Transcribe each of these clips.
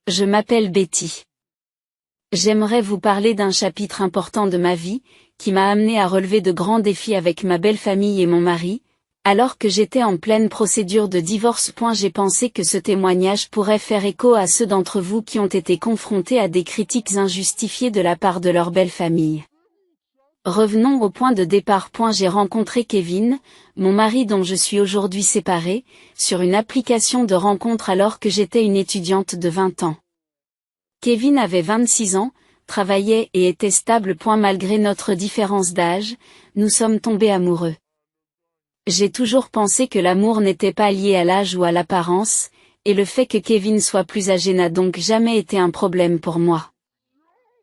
Je m'appelle Betty. J'aimerais vous parler d'un chapitre important de ma vie, qui m'a amené à relever de grands défis avec ma belle famille et mon mari. Alors que j'étais en pleine procédure de divorce. J'ai pensé que ce témoignage pourrait faire écho à ceux d'entre vous qui ont été confrontés à des critiques injustifiées de la part de leur belle famille. Revenons au point de départ. J'ai rencontré Kevin, mon mari dont je suis aujourd'hui séparée, sur une application de rencontre alors que j'étais une étudiante de 20 ans. Kevin avait 26 ans, travaillait et était stable. Malgré notre différence d'âge, nous sommes tombés amoureux. J'ai toujours pensé que l'amour n'était pas lié à l'âge ou à l'apparence, et le fait que Kevin soit plus âgé n'a donc jamais été un problème pour moi.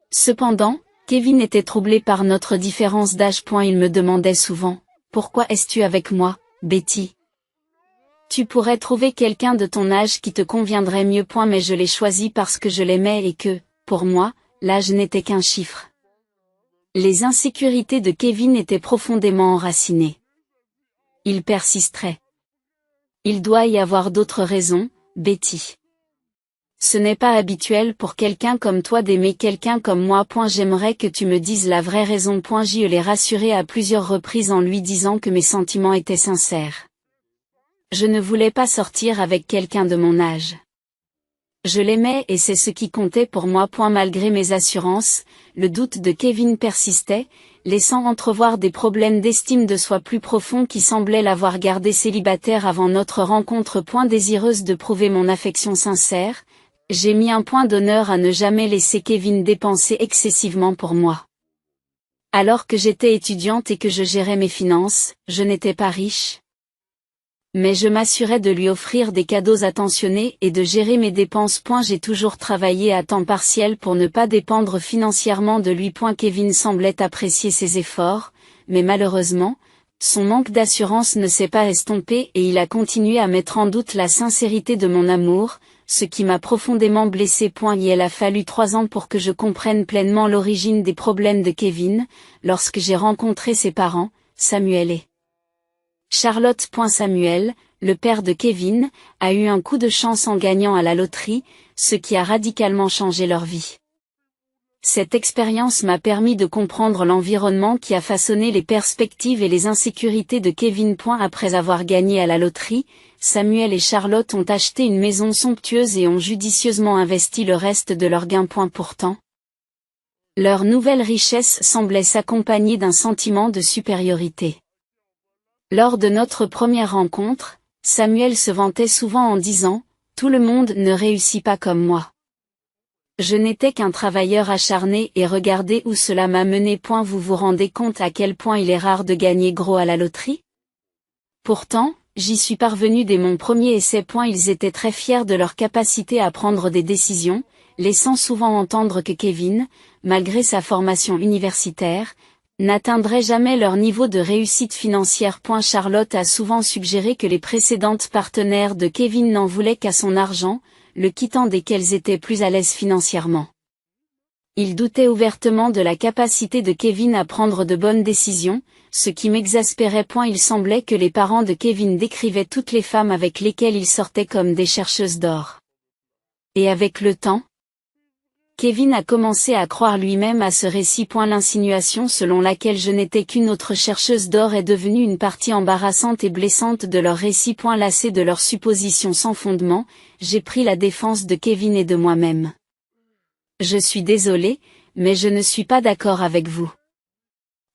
Cependant, Kevin était troublé par notre différence d'âge. Il me demandait souvent, « Pourquoi es-tu avec moi, Betty ? Tu pourrais trouver quelqu'un de ton âge qui te conviendrait mieux. » Mais je l'ai choisi parce que je l'aimais et que, pour moi, l'âge n'était qu'un chiffre. Les insécurités de Kevin étaient profondément enracinées. Il persisterait. Il doit y avoir d'autres raisons, Betty. Ce n'est pas habituel pour quelqu'un comme toi d'aimer quelqu'un comme moi. J'aimerais que tu me dises la vraie raison. Je l'ai rassuré à plusieurs reprises en lui disant que mes sentiments étaient sincères. Je ne voulais pas sortir avec quelqu'un de mon âge. Je l'aimais et c'est ce qui comptait pour moi. Malgré mes assurances, le doute de Kevin persistait, laissant entrevoir des problèmes d'estime de soi plus profonds qui semblaient l'avoir gardé célibataire avant notre rencontre. Désireuse de prouver mon affection sincère, j'ai mis un point d'honneur à ne jamais laisser Kevin dépenser excessivement pour moi. Alors que j'étais étudiante et que je gérais mes finances, je n'étais pas riche. Mais je m'assurais de lui offrir des cadeaux attentionnés et de gérer mes dépenses. J'ai toujours travaillé à temps partiel pour ne pas dépendre financièrement de lui. Kevin semblait apprécier ses efforts, mais malheureusement, son manque d'assurance ne s'est pas estompé et il a continué à mettre en doute la sincérité de mon amour, ce qui m'a profondément blessée. Il a fallu 3 ans pour que je comprenne pleinement l'origine des problèmes de Kevin, lorsque j'ai rencontré ses parents, Samuel et Charlotte. Samuel, le père de Kevin, a eu un coup de chance en gagnant à la loterie, ce qui a radicalement changé leur vie. Cette expérience m'a permis de comprendre l'environnement qui a façonné les perspectives et les insécurités de Kevin. Après avoir gagné à la loterie, Samuel et Charlotte ont acheté une maison somptueuse et ont judicieusement investi le reste de leurs gains. Pourtant, leur nouvelle richesse semblait s'accompagner d'un sentiment de supériorité. Lors de notre première rencontre, Samuel se vantait souvent en disant « Tout le monde ne réussit pas comme moi. Je n'étais qu'un travailleur acharné et regardez où cela m'a mené. » Vous vous rendez compte à quel point il est rare de gagner gros à la loterie? Pourtant, j'y suis parvenu dès mon premier essai. Ils étaient très fiers de leur capacité à prendre des décisions, laissant souvent entendre que Kevin, malgré sa formation universitaire, n'atteindrait jamais leur niveau de réussite financière. Charlotte a souvent suggéré que les précédentes partenaires de Kevin n'en voulaient qu'à son argent, le quittant dès qu'elles étaient plus à l'aise financièrement. Il doutait ouvertement de la capacité de Kevin à prendre de bonnes décisions, ce qui m'exaspérait. Il semblait que les parents de Kevin décrivaient toutes les femmes avec lesquelles il sortait comme des chercheuses d'or. Et avec le temps, Kevin a commencé à croire lui-même à ce récit. L'insinuation selon laquelle je n'étais qu'une autre chercheuse d'or est devenue une partie embarrassante et blessante de leur récit. Lassé de leurs suppositions sans fondement, j'ai pris la défense de Kevin et de moi-même. Je suis désolée, mais je ne suis pas d'accord avec vous.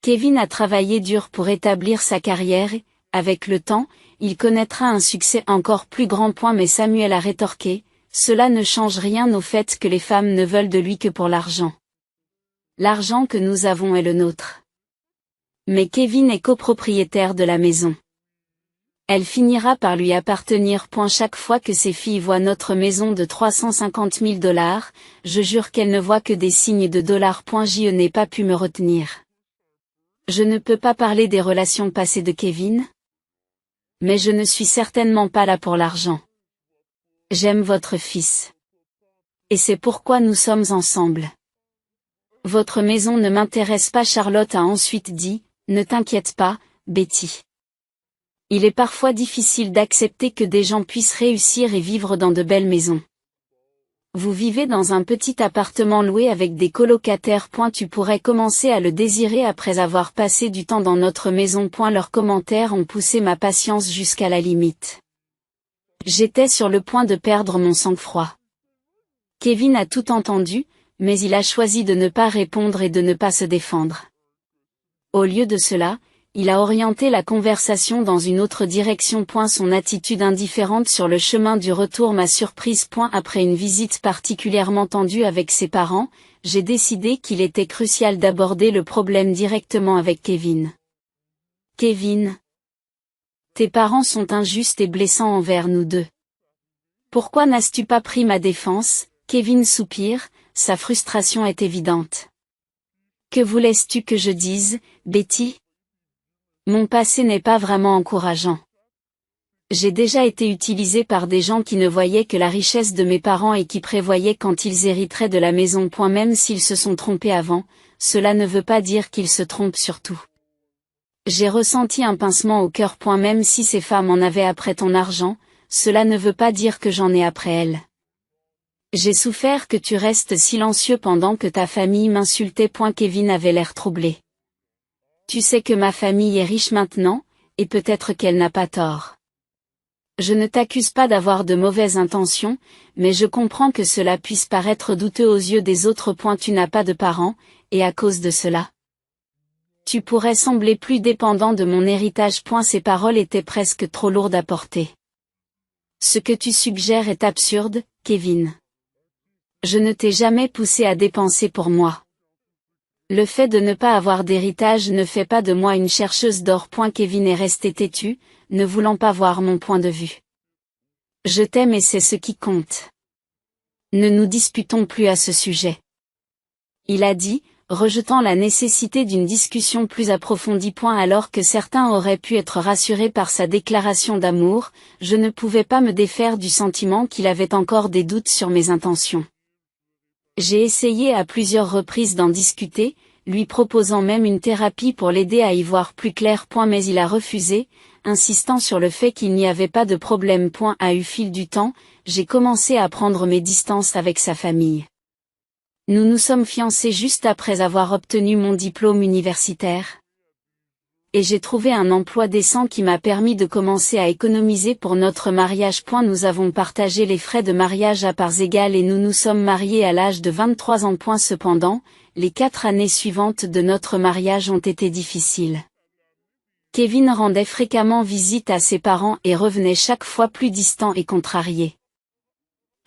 Kevin a travaillé dur pour établir sa carrière et, avec le temps, il connaîtra un succès encore plus grand. Mais Samuel a rétorqué, cela ne change rien au fait que les femmes ne veulent de lui que pour l'argent. L'argent que nous avons est le nôtre. Mais Kevin est copropriétaire de la maison. Elle finira par lui appartenir. Chaque fois que ses filles voient notre maison de 350 000 $, je jure qu'elles ne voient que des signes de dollars. Je n'ai pas pu me retenir. Je ne peux pas parler des relations passées de Kevin. Mais je ne suis certainement pas là pour l'argent. J'aime votre fils. Et c'est pourquoi nous sommes ensemble. Votre maison ne m'intéresse pas. Charlotte a ensuite dit, ne t'inquiète pas, Betty. Il est parfois difficile d'accepter que des gens puissent réussir et vivre dans de belles maisons. Vous vivez dans un petit appartement loué avec des colocataires. Tu pourrais commencer à le désirer après avoir passé du temps dans notre maison. Leurs commentaires ont poussé ma patience jusqu'à la limite. J'étais sur le point de perdre mon sang-froid. Kevin a tout entendu, mais il a choisi de ne pas répondre et de ne pas se défendre. Au lieu de cela, il a orienté la conversation dans une autre direction. Son attitude indifférente sur le chemin du retour m'a surprise. Après une visite particulièrement tendue avec ses parents, j'ai décidé qu'il était crucial d'aborder le problème directement avec Kevin. Kevin, tes parents sont injustes et blessants envers nous deux. Pourquoi n'as-tu pas pris ma défense? Kevin soupire, sa frustration est évidente. Que voulais-tu que je dise, Betty? Mon passé n'est pas vraiment encourageant. J'ai déjà été utilisé par des gens qui ne voyaient que la richesse de mes parents et qui prévoyaient quand ils hériteraient de la maison. Même s'ils se sont trompés avant, cela ne veut pas dire qu'ils se trompent surtout. J'ai ressenti un pincement au cœur. Même si ces femmes en avaient après ton argent, cela ne veut pas dire que j'en ai après elles. J'ai souffert que tu restes silencieux pendant que ta famille m'insultait. Kevin avait l'air troublé. Tu sais que ma famille est riche maintenant, et peut-être qu'elle n'a pas tort. Je ne t'accuse pas d'avoir de mauvaises intentions, mais je comprends que cela puisse paraître douteux aux yeux des autres. Tu n'as pas de parents, et à cause de cela, tu pourrais sembler plus dépendant de mon héritage. Ces paroles étaient presque trop lourdes à porter. Ce que tu suggères est absurde, Kevin. Je ne t'ai jamais poussé à dépenser pour moi. Le fait de ne pas avoir d'héritage ne fait pas de moi une chercheuse d'or. Kevin est resté têtu, ne voulant pas voir mon point de vue. Je t'aime et c'est ce qui compte. Ne nous disputons plus à ce sujet. Il a dit, rejetant la nécessité d'une discussion plus approfondie. Alors que certains auraient pu être rassurés par sa déclaration d'amour, je ne pouvais pas me défaire du sentiment qu'il avait encore des doutes sur mes intentions. J'ai essayé à plusieurs reprises d'en discuter, lui proposant même une thérapie pour l'aider à y voir plus clair. Mais il a refusé, insistant sur le fait qu'il n'y avait pas de problème. Au fil du temps, j'ai commencé à prendre mes distances avec sa famille. Nous nous sommes fiancés juste après avoir obtenu mon diplôme universitaire. Et j'ai trouvé un emploi décent qui m'a permis de commencer à économiser pour notre mariage. Nous avons partagé les frais de mariage à parts égales et nous nous sommes mariés à l'âge de 23 ans. Cependant, les 4 années suivantes de notre mariage ont été difficiles. Kevin rendait fréquemment visite à ses parents et revenait chaque fois plus distant et contrarié.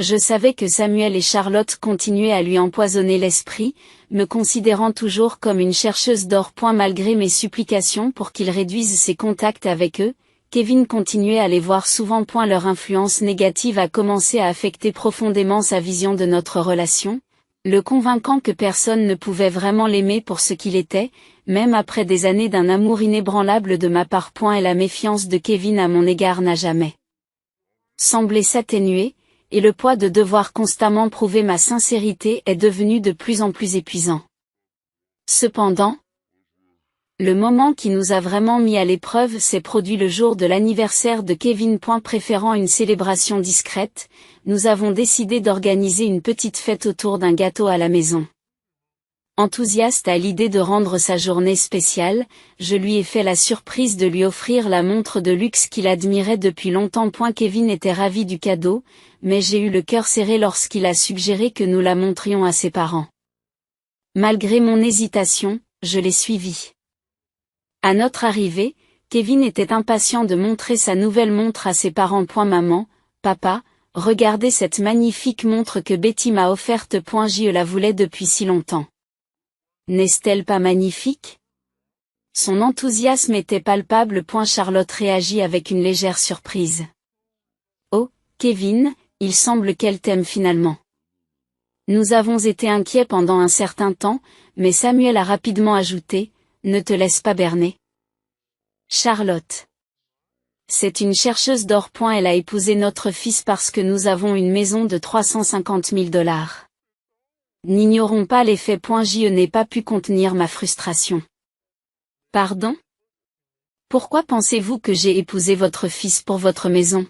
Je savais que Samuel et Charlotte continuaient à lui empoisonner l'esprit, me considérant toujours comme une chercheuse d'or. Malgré mes supplications pour qu'il réduise ses contacts avec eux, Kevin continuait à les voir souvent. Leur influence négative a commencé à affecter profondément sa vision de notre relation, le convainquant que personne ne pouvait vraiment l'aimer pour ce qu'il était, même après des années d'un amour inébranlable de ma part. Et la méfiance de Kevin à mon égard n'a jamais semblé s'atténuer, et le poids de devoir constamment prouver ma sincérité est devenu de plus en plus épuisant. Cependant, le moment qui nous a vraiment mis à l'épreuve s'est produit le jour de l'anniversaire de Kevin. Préférant une célébration discrète, nous avons décidé d'organiser une petite fête autour d'un gâteau à la maison. Enthousiaste à l'idée de rendre sa journée spéciale, je lui ai fait la surprise de lui offrir la montre de luxe qu'il admirait depuis longtemps. Kevin était ravi du cadeau, mais j'ai eu le cœur serré lorsqu'il a suggéré que nous la montrions à ses parents. Malgré mon hésitation, je l'ai suivi. À notre arrivée, Kevin était impatient de montrer sa nouvelle montre à ses parents. Maman, papa, regardez cette magnifique montre que Betty m'a offerte. Je la voulais depuis si longtemps. N'est-elle pas magnifique? Son enthousiasme était palpable. Charlotte réagit avec une légère surprise. Oh, Kevin, il semble qu'elle t'aime finalement. Nous avons été inquiets pendant un certain temps, mais Samuel a rapidement ajouté, ne te laisse pas berner. Charlotte. C'est une chercheuse d'or. Elle a épousé notre fils parce que nous avons une maison de 350 000 $. N'ignorons pas les faits. Je n'ai pas pu contenir ma frustration. Pardon? Pourquoi pensez-vous que j'ai épousé votre fils pour votre maison?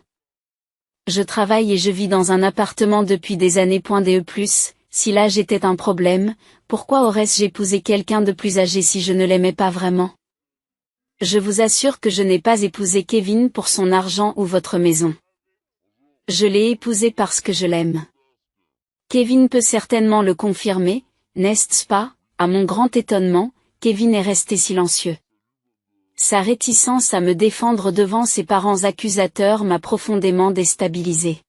Je travaille et je vis dans un appartement depuis des années. De plus, si l'âge était un problème, pourquoi aurais-je épousé quelqu'un de plus âgé si je ne l'aimais pas vraiment? Je vous assure que je n'ai pas épousé Kevin pour son argent ou votre maison. Je l'ai épousé parce que je l'aime. Kevin peut certainement le confirmer, n'est-ce pas? À mon grand étonnement, Kevin est resté silencieux. Sa réticence à me défendre devant ses parents accusateurs m'a profondément déstabilisée.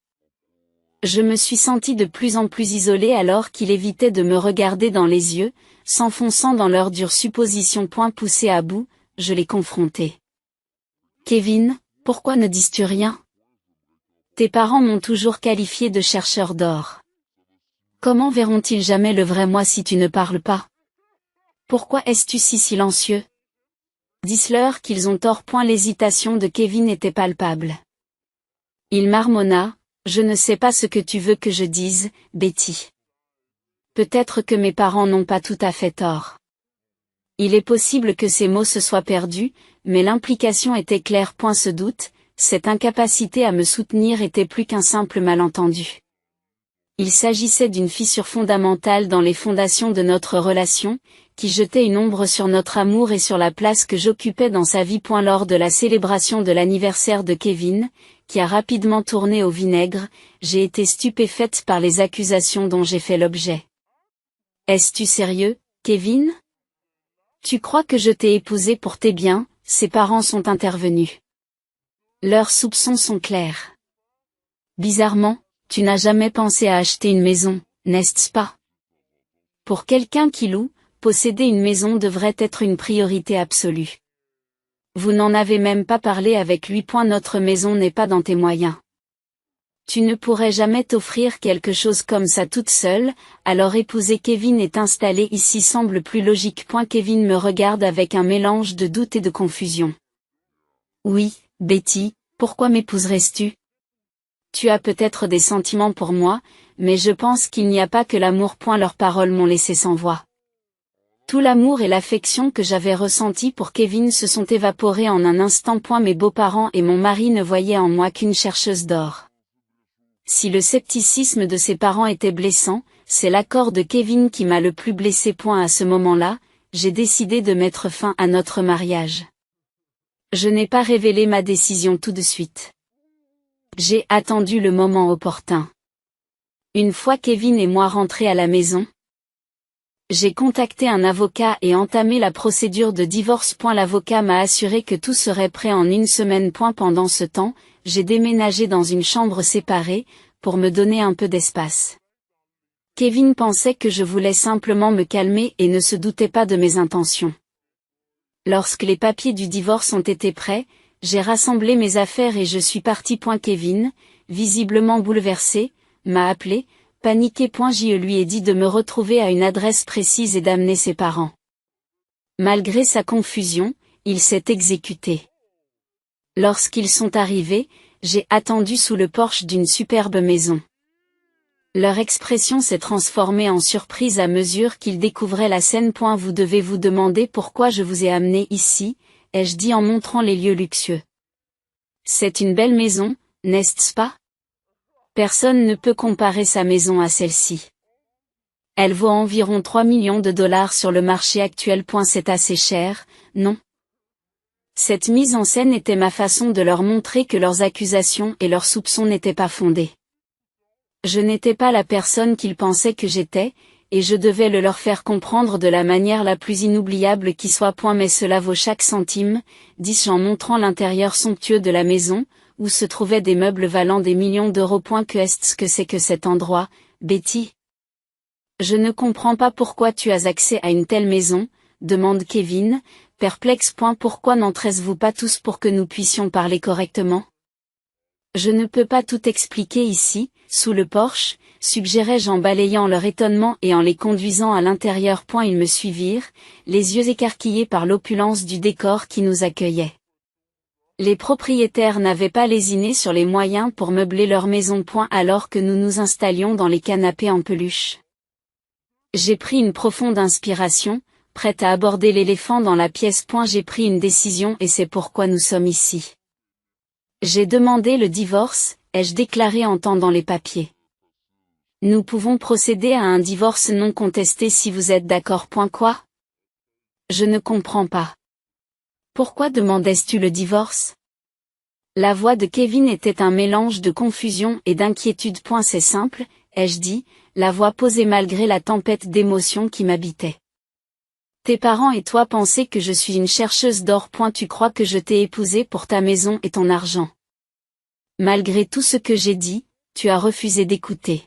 Je me suis sentie de plus en plus isolée alors qu'il évitait de me regarder dans les yeux, s'enfonçant dans leurs dures suppositions. Poussé à bout, je l'ai confronté. Kevin, pourquoi ne dis-tu rien? Tes parents m'ont toujours qualifié de chercheur d'or. Comment verront-ils jamais le vrai moi si tu ne parles pas? Pourquoi es-tu si silencieux? Dis-leur qu'ils ont tort. L'hésitation de Kevin était palpable. Il marmonna, je ne sais pas ce que tu veux que je dise, Betty. Peut-être que mes parents n'ont pas tout à fait tort. Il est possible que ces mots se soient perdus, mais l'implication était claire. Ce doute, cette incapacité à me soutenir était plus qu'un simple malentendu. Il s'agissait d'une fissure fondamentale dans les fondations de notre relation, qui jetait une ombre sur notre amour et sur la place que j'occupais dans sa vie. Lors de la célébration de l'anniversaire de Kevin, qui a rapidement tourné au vinaigre, j'ai été stupéfaite par les accusations dont j'ai fait l'objet. Es-tu sérieux, Kevin? Tu crois que je t'ai épousé pour tes biens? Ses parents sont intervenus. Leurs soupçons sont clairs. Bizarrement, tu n'as jamais pensé à acheter une maison, n'est-ce pas? Pour quelqu'un qui loue, posséder une maison devrait être une priorité absolue. Vous n'en avez même pas parlé avec lui. Notre maison n'est pas dans tes moyens. Tu ne pourrais jamais t'offrir quelque chose comme ça toute seule, alors épouser Kevin est installé ici semble plus logique. Kevin me regarde avec un mélange de doute et de confusion. Oui, Betty, pourquoi m'épouserais-tu? Tu as peut-être des sentiments pour moi, mais je pense qu'il n'y a pas que l'amour. Leurs paroles m'ont laissé sans voix. Tout l'amour et l'affection que j'avais ressentis pour Kevin se sont évaporés en un instant. Mes beaux-parents et mon mari ne voyaient en moi qu'une chercheuse d'or. Si le scepticisme de ses parents était blessant, c'est l'accord de Kevin qui m'a le plus blessé. À ce moment-là, j'ai décidé de mettre fin à notre mariage. Je n'ai pas révélé ma décision tout de suite. J'ai attendu le moment opportun. Une fois Kevin et moi rentrés à la maison, j'ai contacté un avocat et entamé la procédure de divorce. L'avocat m'a assuré que tout serait prêt en une semaine. Pendant ce temps, j'ai déménagé dans une chambre séparée, pour me donner un peu d'espace. Kevin pensait que je voulais simplement me calmer et ne se doutait pas de mes intentions. Lorsque les papiers du divorce ont été prêts, j'ai rassemblé mes affaires et je suis parti. Kevin, visiblement bouleversé, m'a appelé, paniqué. Je lui ai dit de me retrouver à une adresse précise et d'amener ses parents. Malgré sa confusion, il s'est exécuté. Lorsqu'ils sont arrivés, j'ai attendu sous le porche d'une superbe maison. Leur expression s'est transformée en surprise à mesure qu'ils découvraient la scène. Vous devez vous demander pourquoi je vous ai amené ici, ai-je dit en montrant les lieux luxueux. C'est une belle maison, n'est-ce pas? Personne ne peut comparer sa maison à celle-ci. Elle vaut environ 3 millions de dollars sur le marché actuel. C'est assez cher, non? Cette mise en scène était ma façon de leur montrer que leurs accusations et leurs soupçons n'étaient pas fondés. Je n'étais pas la personne qu'ils pensaient que j'étais, et je devais le leur faire comprendre de la manière la plus inoubliable qui soit. Mais cela vaut chaque centime, dis-je en montrant l'intérieur somptueux de la maison, où se trouvaient des meubles valant des millions d'euros. Qu'est-ce que c'est que cet endroit, Betty? Je ne comprends pas pourquoi tu as accès à une telle maison, demande Kevin, perplexe. Pourquoi n'entrez-vous pas tous pour que nous puissions parler correctement? Je ne peux pas tout expliquer ici, sous le porche, suggérai-je en balayant leur étonnement et en les conduisant à l'intérieur. Ils me suivirent, les yeux écarquillés par l'opulence du décor qui nous accueillait. Les propriétaires n'avaient pas lésiné sur les moyens pour meubler leur maison. Alors que nous nous installions dans les canapés en peluche. J'ai pris une profonde inspiration, prête à aborder l'éléphant dans la pièce. J'ai pris une décision et c'est pourquoi nous sommes ici. J'ai demandé le divorce, ai-je déclaré en tendant les papiers. Nous pouvons procéder à un divorce non contesté si vous êtes d'accord. Quoi? Je ne comprends pas. Pourquoi demandais-tu le divorce? La voix de Kevin était un mélange de confusion et d'inquiétude. C'est simple, ai-je dit, la voix posée malgré la tempête d'émotions qui m'habitait. Tes parents et toi pensez que je suis une chercheuse d'or. Tu crois que je t'ai épousée pour ta maison et ton argent. Malgré tout ce que j'ai dit, tu as refusé d'écouter.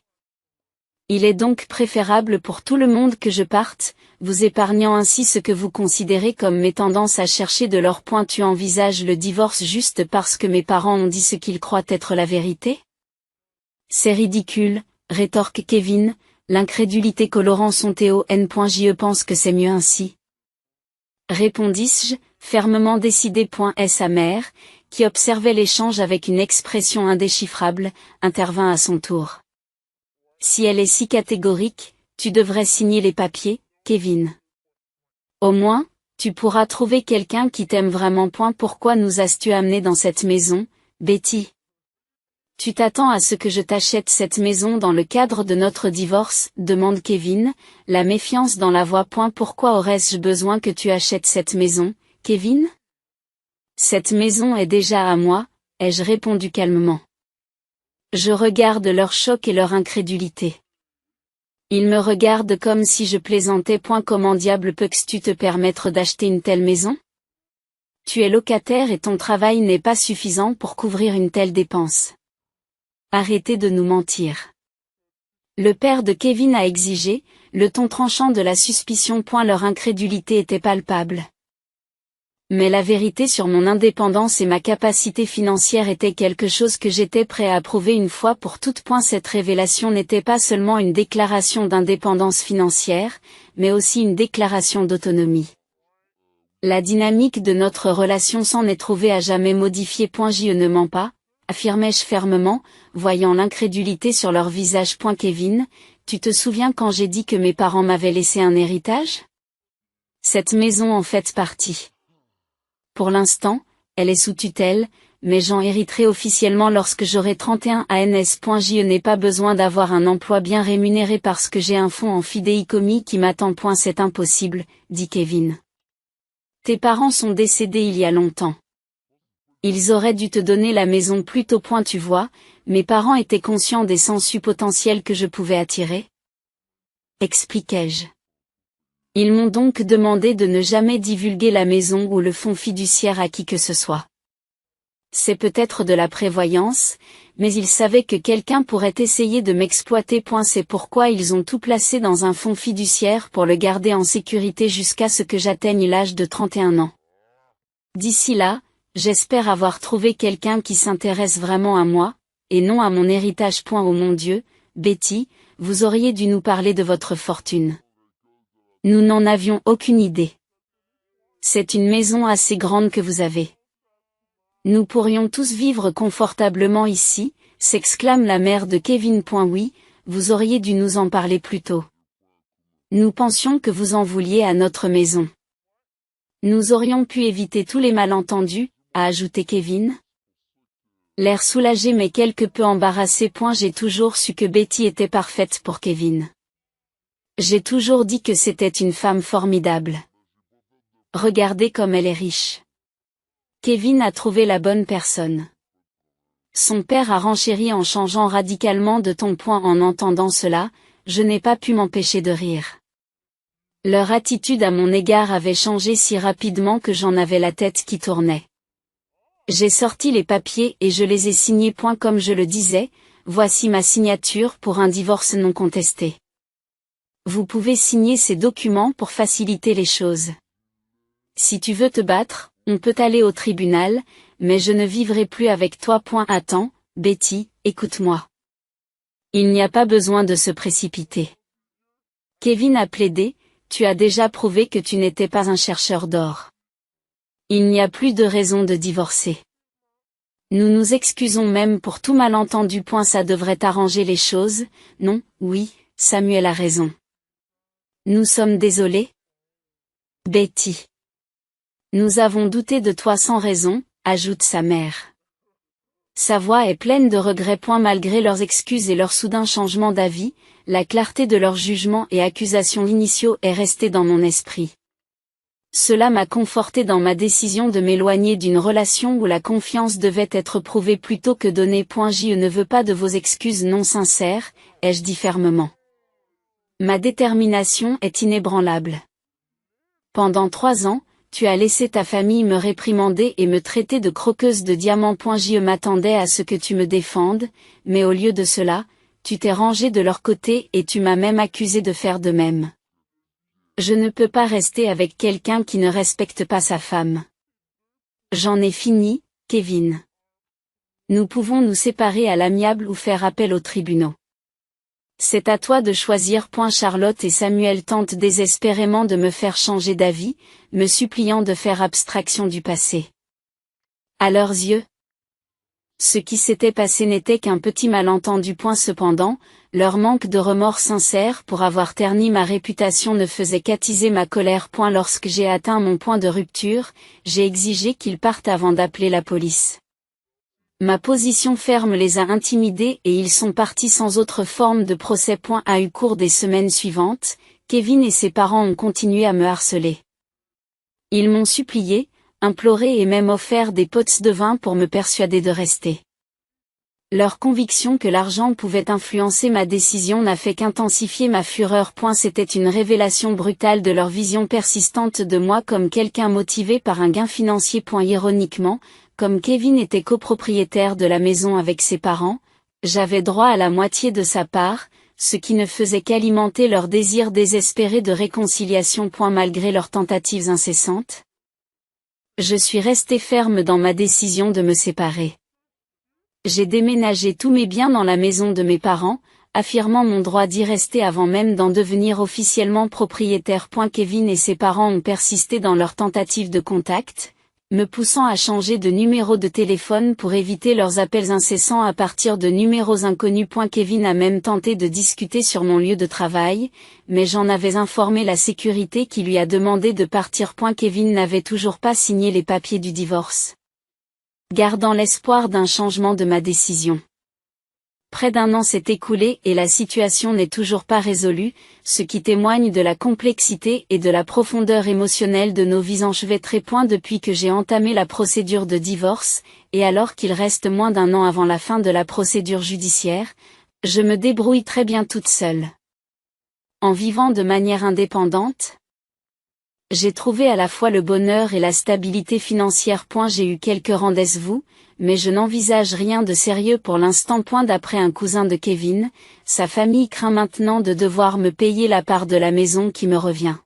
Il est donc préférable pour tout le monde que je parte, vous épargnant ainsi ce que vous considérez comme mes tendances à chercher de leur point. Tu envisages le divorce juste parce que mes parents ont dit ce qu'ils croient être la vérité? C'est ridicule, rétorque Kevin, l'incrédulité colorant son ton. Je pense que c'est mieux ainsi. Répondis-je, fermement décidé. Sa mère, qui observait l'échange avec une expression indéchiffrable, intervint à son tour. Si elle est si catégorique, tu devrais signer les papiers, Kevin. Au moins, tu pourras trouver quelqu'un qui t'aime vraiment. Pourquoi nous as-tu amené dans cette maison, Betty? Tu t'attends à ce que je t'achète cette maison dans le cadre de notre divorce, demande Kevin, la méfiance dans la voix. Pourquoi aurais-je besoin que tu achètes cette maison, Kevin? Cette maison est déjà à moi, ai-je répondu calmement. Je regarde leur choc et leur incrédulité. Ils me regardent comme si je plaisantais. Comment diable peux-tu te permettre d'acheter une telle maison? Tu es locataire et ton travail n'est pas suffisant pour couvrir une telle dépense. Arrêtez de nous mentir. Le père de Kevin a exigé, le ton tranchant de la suspicion. Leur incrédulité était palpable. Mais la vérité sur mon indépendance et ma capacité financière était quelque chose que j'étais prêt à approuver une fois pour toutes. Cette révélation n'était pas seulement une déclaration d'indépendance financière, mais aussi une déclaration d'autonomie. La dynamique de notre relation s'en est trouvée à jamais modifiée. Je ne mens pas, affirmai-je fermement, voyant l'incrédulité sur leur visage. Kevin, tu te souviens quand j'ai dit que mes parents m'avaient laissé un héritage? Cette maison en fait partie. Pour l'instant, elle est sous tutelle, mais j'en hériterai officiellement lorsque j'aurai 31 ans. Je n'ai pas besoin d'avoir un emploi bien rémunéré parce que j'ai un fonds en fidéicommis qui m'attend. C'est impossible, dit Kevin. Tes parents sont décédés il y a longtemps. Ils auraient dû te donner la maison plus tôt. Tu vois, mes parents étaient conscients des sensus potentiels que je pouvais attirer. Expliquai-je. Ils m'ont donc demandé de ne jamais divulguer la maison ou le fonds fiduciaire à qui que ce soit. C'est peut-être de la prévoyance, mais ils savaient que quelqu'un pourrait essayer de m'exploiter. C'est pourquoi ils ont tout placé dans un fonds fiduciaire pour le garder en sécurité jusqu'à ce que j'atteigne l'âge de 31 ans. D'ici là, j'espère avoir trouvé quelqu'un qui s'intéresse vraiment à moi, et non à mon héritage. Oh mon Dieu, Betty, vous auriez dû nous parler de votre fortune. Nous n'en avions aucune idée. C'est une maison assez grande que vous avez. Nous pourrions tous vivre confortablement ici, s'exclame la mère de Kevin. Oui, vous auriez dû nous en parler plus tôt. Nous pensions que vous en vouliez à notre maison. Nous aurions pu éviter tous les malentendus, a ajouté Kevin. L'air soulagé mais quelque peu embarrassé. J'ai toujours su que Betty était parfaite pour Kevin. J'ai toujours dit que c'était une femme formidable. Regardez comme elle est riche. Kevin a trouvé la bonne personne. Son père a renchéri en changeant radicalement de ton. En entendant cela, je n'ai pas pu m'empêcher de rire. Leur attitude à mon égard avait changé si rapidement que j'en avais la tête qui tournait. J'ai sorti les papiers et je les ai signés. Comme je le disais, voici ma signature pour un divorce non contesté. Vous pouvez signer ces documents pour faciliter les choses. Si tu veux te battre, on peut aller au tribunal, mais je ne vivrai plus avec toi. Attends, Betty, écoute-moi. Il n'y a pas besoin de se précipiter. Kevin a plaidé, tu as déjà prouvé que tu n'étais pas un chercheur d'or. Il n'y a plus de raison de divorcer. Nous nous excusons même pour tout malentendu. Ça devrait arranger les choses, non, oui, Samuel a raison. Nous sommes désolés. Betty. Nous avons douté de toi sans raison, ajoute sa mère. Sa voix est pleine de regrets. Malgré leurs excuses et leur soudain changement d'avis, la clarté de leurs jugements et accusations initiaux est restée dans mon esprit. Cela m'a conforté dans ma décision de m'éloigner d'une relation où la confiance devait être prouvée plutôt que donnée. Je ne veux pas de vos excuses non sincères, ai-je dit fermement. Ma détermination est inébranlable. Pendant 3 ans, tu as laissé ta famille me réprimander et me traiter de croqueuse de diamants. Je m'attendais à ce que tu me défendes, mais au lieu de cela, tu t'es rangé de leur côté et tu m'as même accusé de faire de même. Je ne peux pas rester avec quelqu'un qui ne respecte pas sa femme. J'en ai fini, Kevin. Nous pouvons nous séparer à l'amiable ou faire appel aux tribunaux. C'est à toi de choisir. Charlotte et Samuel tentent désespérément de me faire changer d'avis, me suppliant de faire abstraction du passé. À leurs yeux, ce qui s'était passé n'était qu'un petit malentendu. Cependant, leur manque de remords sincère pour avoir terni ma réputation ne faisait qu'attiser ma colère. Lorsque j'ai atteint mon point de rupture, j'ai exigé qu'ils partent avant d'appeler la police. Ma position ferme les a intimidés et ils sont partis sans autre forme de procès. A eu cours des semaines suivantes, Kevin et ses parents ont continué à me harceler. Ils m'ont supplié, imploré et même offert des pots de vin pour me persuader de rester. Leur conviction que l'argent pouvait influencer ma décision n'a fait qu'intensifier ma fureur. C'était une révélation brutale de leur vision persistante de moi comme quelqu'un motivé par un gain financier. Ironiquement, comme Kevin était copropriétaire de la maison avec ses parents, j'avais droit à la moitié de sa part, ce qui ne faisait qu'alimenter leur désir désespéré de réconciliation. Malgré leurs tentatives incessantes, je suis resté ferme dans ma décision de me séparer. J'ai déménagé tous mes biens dans la maison de mes parents, affirmant mon droit d'y rester avant même d'en devenir officiellement propriétaire. Kevin et ses parents ont persisté dans leur tentative de contact, me poussant à changer de numéro de téléphone pour éviter leurs appels incessants à partir de numéros inconnus. Kevin a même tenté de discuter sur mon lieu de travail, mais j'en avais informé la sécurité qui lui a demandé de partir. Kevin n'avait toujours pas signé les papiers du divorce, gardant l'espoir d'un changement de ma décision. Près d'1 an s'est écoulé et la situation n'est toujours pas résolue, ce qui témoigne de la complexité et de la profondeur émotionnelle de nos vies enchevêtrées. Depuis que j'ai entamé la procédure de divorce, et alors qu'il reste moins d'1 an avant la fin de la procédure judiciaire, je me débrouille très bien toute seule. En vivant de manière indépendante, j'ai trouvé à la fois le bonheur et la stabilité financière. J'ai eu quelques rendez-vous, mais je n'envisage rien de sérieux pour l'instant. D'après un cousin de Kevin, sa famille craint maintenant de devoir me payer la part de la maison qui me revient.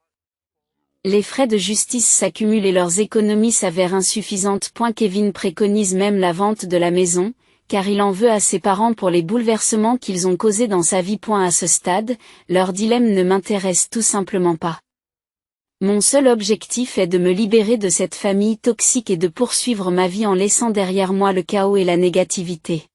Les frais de justice s'accumulent et leurs économies s'avèrent insuffisantes. Kevin préconise même la vente de la maison, car il en veut à ses parents pour les bouleversements qu'ils ont causés dans sa vie. À ce stade, leur dilemme ne m'intéresse tout simplement pas. Mon seul objectif est de me libérer de cette famille toxique et de poursuivre ma vie en laissant derrière moi le chaos et la négativité.